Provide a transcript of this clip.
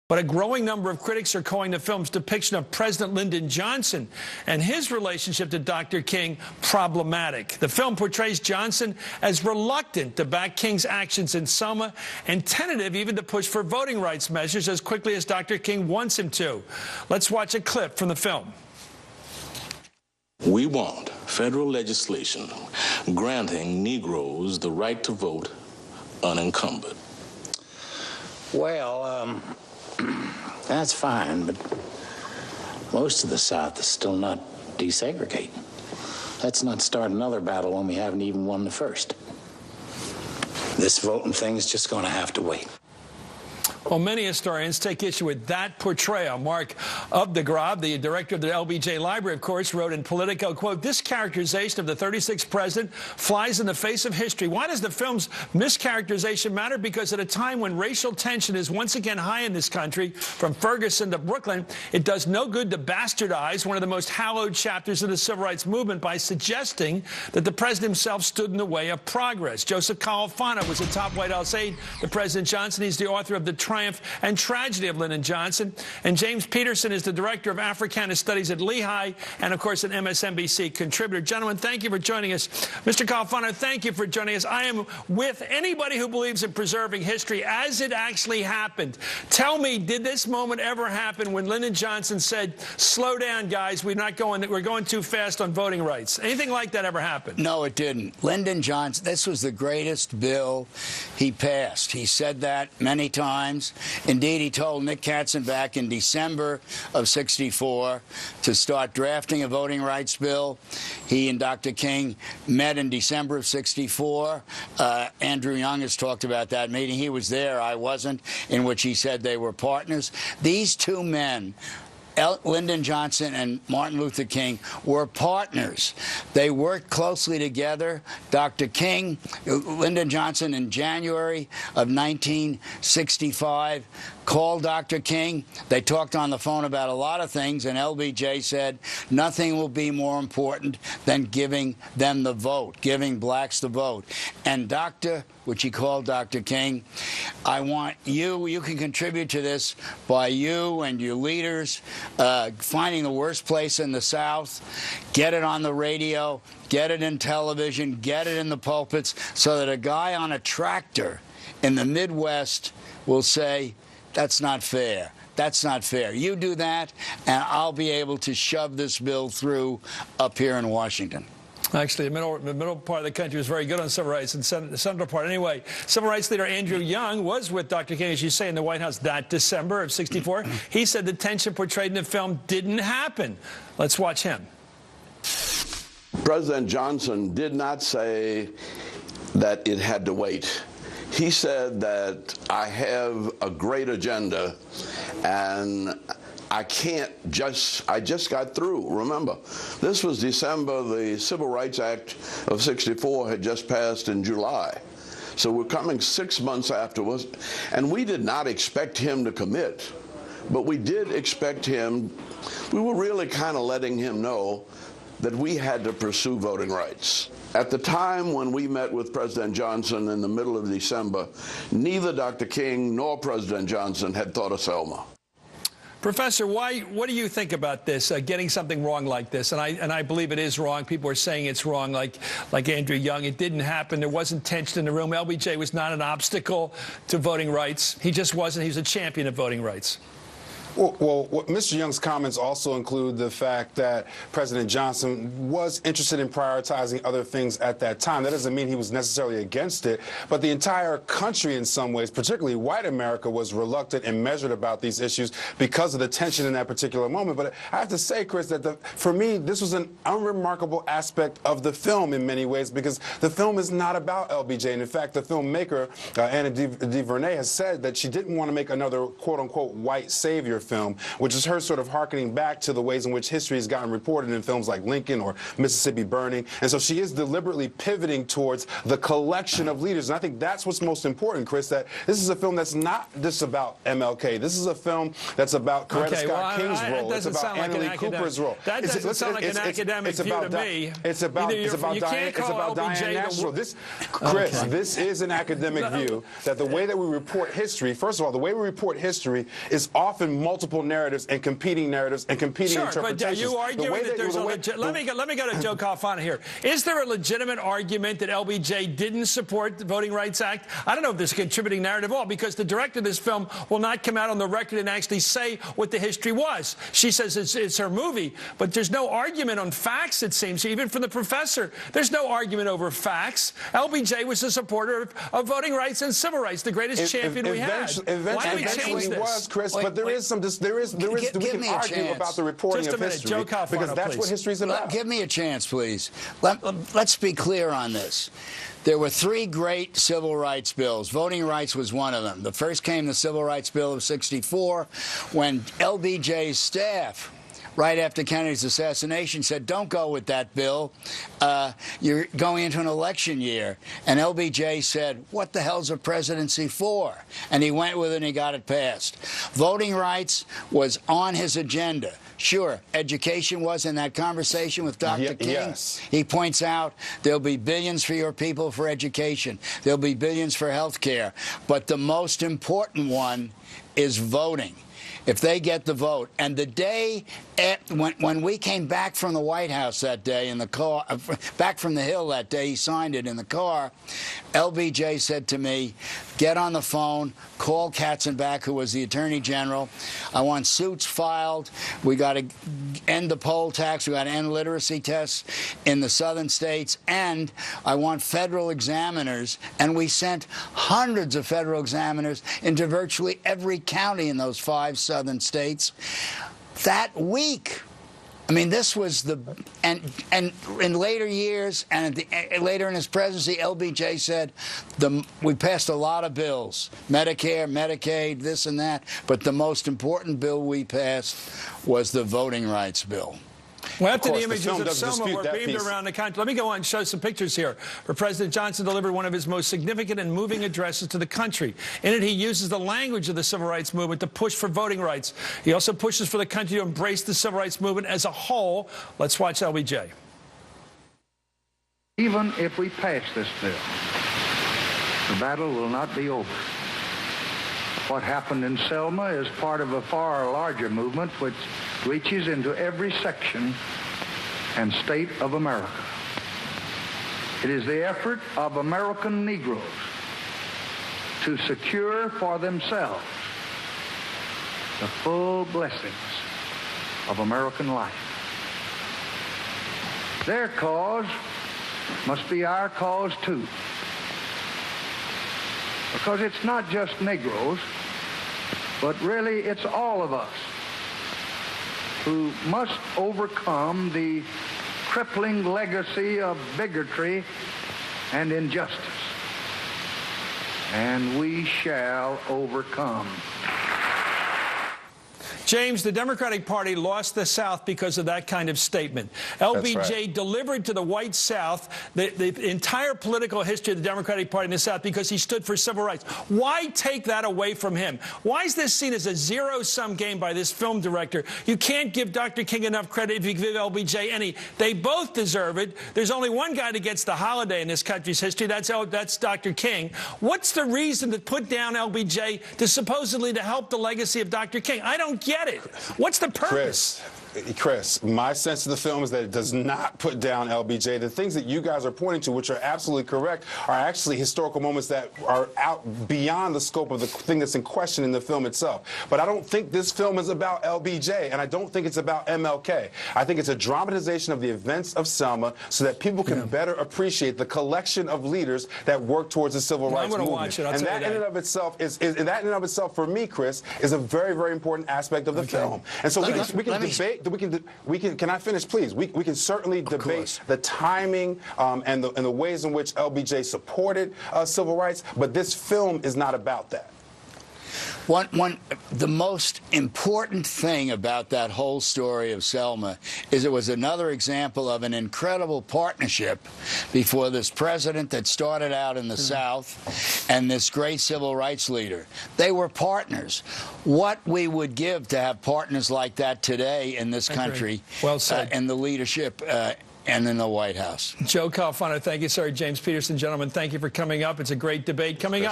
But a growing number of critics are calling the film's depiction of President Lyndon Johnson and his relationship to Dr. King problematic. The film portrays Johnson as reluctant to back King's actions in Selma and tentative even to push for voting rights measures as quickly as Dr. King wants him to. Let's watch a clip from the film. We want federal legislation granting Negroes the right to vote unencumbered. Well, that's fine, but most of the South is still not desegregating. Let's not start another battle when we haven't even won the first. This voting thing is just going to have to wait. Well, many historians take issue with that portrayal. Mark Updegrav, the director of the LBJ Library, of course, wrote in Politico, quote, "This characterization of the 36th president flies in the face of history. Why does the film's mischaracterization matter? Because at a time when racial tension is once again high in this country, from Ferguson to Brooklyn, it does no good to bastardize one of the most hallowed chapters of the civil rights movement by suggesting that the president himself stood in the way of progress." Joseph Califano was a top White House aide to President Johnson. He's the author of The Triumph and Tragedy of Lyndon Johnson. And James Peterson is the director of Africana Studies at Lehigh and, of course, an MSNBC contributor. Gentlemen, thank you for joining us. Mr. Califano, thank you for joining us. I am with anybody who believes in preserving history as it actually happened. Tell me, did this moment ever happen when Lyndon Johnson said, "Slow down, guys, we're going too fast on voting rights"? Anything like that ever happened? No, it didn't. Lyndon Johnson, this was the greatest bill he passed. He said that many times. Indeed, he told Nick Katzen back in December of '64 to start drafting a voting rights bill. He and Dr. King met in December of '64. Andrew Young has talked about that meeting. He was there, I wasn't, in which he said they were partners. These two men, Lyndon Johnson and Martin Luther King, were partners. They worked closely together. Dr. King, Lyndon Johnson, in January of 1965, called Dr. King. They talked on the phone about a lot of things, and LBJ said nothing will be more important than giving them the vote, giving blacks the vote. And which he called Dr. King, I want you can contribute to this by you and your leaders finding the worst place in the South, get it on the radio, get it in television, get it in the pulpits, so that a guy on a tractor in the Midwest will say, "That's not fair. That's not fair. You do that, and I'll be able to shove this bill through up here in Washington." Actually, the middle part of the country was very good on civil rights, and the central part. Anyway, civil rights leader Andrew Young was with Dr. King, as you say, in the White House that December of '64. He said the tension portrayed in the film didn't happen. Let's watch him. President Johnson did not say that it had to wait. He said that I have a great agenda, and I just got through. Remember, this was December. The Civil Rights Act of '64 had just passed in July. So we're coming 6 months afterwards, and we did not expect him to commit, but we did expect him. We were really kind of letting him know that we had to pursue voting rights. At the time when we met with President Johnson in the middle of December, neither Dr. King nor President Johnson had thought of Selma. Professor, what do you think about this, getting something wrong like this? And I believe it is wrong. People are saying it's wrong, like Andrew Young. It didn't happen. There wasn't tension in the room. LBJ was not an obstacle to voting rights. He just wasn't. He was a champion of voting rights. Well, Mr. Young's comments also include the fact that President Johnson was interested in prioritizing other things at that time. That doesn't mean he was necessarily against it, but the entire country in some ways, particularly white America, was reluctant and measured about these issues because of the tension in that particular moment. But I have to say, Chris, that for me, this was an unremarkable aspect of the film in many ways, because the film is not about LBJ. And in fact, the filmmaker, Anna DuVernay, has said that she didn't want to make another quote-unquote white savior feature film, which is her sort of harkening back to the ways in which history has gotten reported in films like Lincoln or Mississippi Burning. And so she is deliberately pivoting towards the collection of leaders. And I think that's what's most important, Chris, that this is a film that's not just about MLK. This is a film that's about Coretta Scott King's role. It's about Anna Lee Cooper's role. That doesn't sound like an academic view to me. It's about Diane National. Chris, this is an academic view that the way that we report history, first of all, the way we report history is often multiple narratives and competing interpretations. But are you arguing that there's let me go to Joe Calfano here. Is there a legitimate argument that LBJ didn't support the Voting Rights Act? I don't know if there's a contributing narrative at all, because the director of this film will not come out on the record and actually say what the history was. She says it's her movie, but there's no argument on facts, it seems. Even from the professor, there's no argument over facts. LBJ was a supporter of voting rights and civil rights, the greatest champion we had. Why do we change this? Was, Chris, but we can argue about the reporting of history, Joe Calfano, because that's what history's about. Give me a chance, please. Let's be clear on this. There were three great civil rights bills. Voting rights was one of them. The first came the Civil Rights Bill of '64, when LBJ's staff, right after Kennedy's assassination, said, don't go with that bill. You're going into an election year. And LBJ said, what the hell's a presidency for? And he went with it and he got it passed. Voting rights was on his agenda. Sure, education was in that conversation with Dr. King. Yes. He points out there'll be billions for your people for education. There'll be billions for health care. But the most important one is voting. If they get the vote. And the day when we came back from the White House that day in the car, back from the Hill that day, he signed it in the car, LBJ said to me, get on the phone, call Katzenbach, who was the Attorney General. I want suits filed. We got to end the poll tax. We got to end literacy tests in the southern states. And I want federal examiners. And we sent hundreds of federal examiners into virtually every county in those 5 southern states that week. I mean, this was the and in later years and later in his presidency, LBJ said we passed a lot of bills, Medicare, Medicaid, this and that, but the most important bill we passed was the Voting Rights Bill. Well, after the images of Selma were beamed around the country, let me go on and show some pictures here, where President Johnson delivered one of his most significant and moving addresses to the country. In it, he uses the language of the civil rights movement to push for voting rights. He also pushes for the country to embrace the civil rights movement as a whole. Let's watch LBJ. Even if we pass this bill, the battle will not be over. What happened in Selma is part of a far larger movement which reaches into every section and state of America. It is the effort of American Negroes to secure for themselves the full blessings of American life. Their cause must be our cause too, because it's not just Negroes, but really it's all of us who must overcome the crippling legacy of bigotry and injustice. And we shall overcome. James, the Democratic Party lost the South because of that kind of statement. LBJ delivered to the white South the entire political history of the Democratic Party in the South because he stood for civil rights. Why take that away from him? Why is this seen as a zero-sum game by this film director? You can't give Dr. King enough credit if you give LBJ any. They both deserve it. There's only one guy that gets the holiday in this country's history. That's Dr. King. What's the reason to put down LBJ to supposedly to help the legacy of Dr. King? I don't get it. What's the purpose? Chris, my sense of the film is that it does not put down LBJ. The things that you guys are pointing to, which are absolutely correct, are actually historical moments that are out beyond the scope of the thing that's in question in the film itself. But I don't think this film is about LBJ, and I don't think it's about MLK. I think it's a dramatization of the events of Selma so that people can better appreciate the collection of leaders that work towards the civil rights movement. Watch it. And that in and of itself that in and of itself, for me, Chris, is a very, very important aspect of the film. And so we can debate. Can I finish, please? We can certainly debate the timing and the ways in which LBJ supported civil rights, but this film is not about that. The most important thing about that whole story of Selma is it was another example of an incredible partnership before this president that started out in the South and this great civil rights leader. They were partners. What we would give to have partners like that today in this country, well said. in the leadership and in the White House. Joe Calfano, thank you, sir. James Peterson, gentlemen, thank you for coming up. It's a great debate coming up.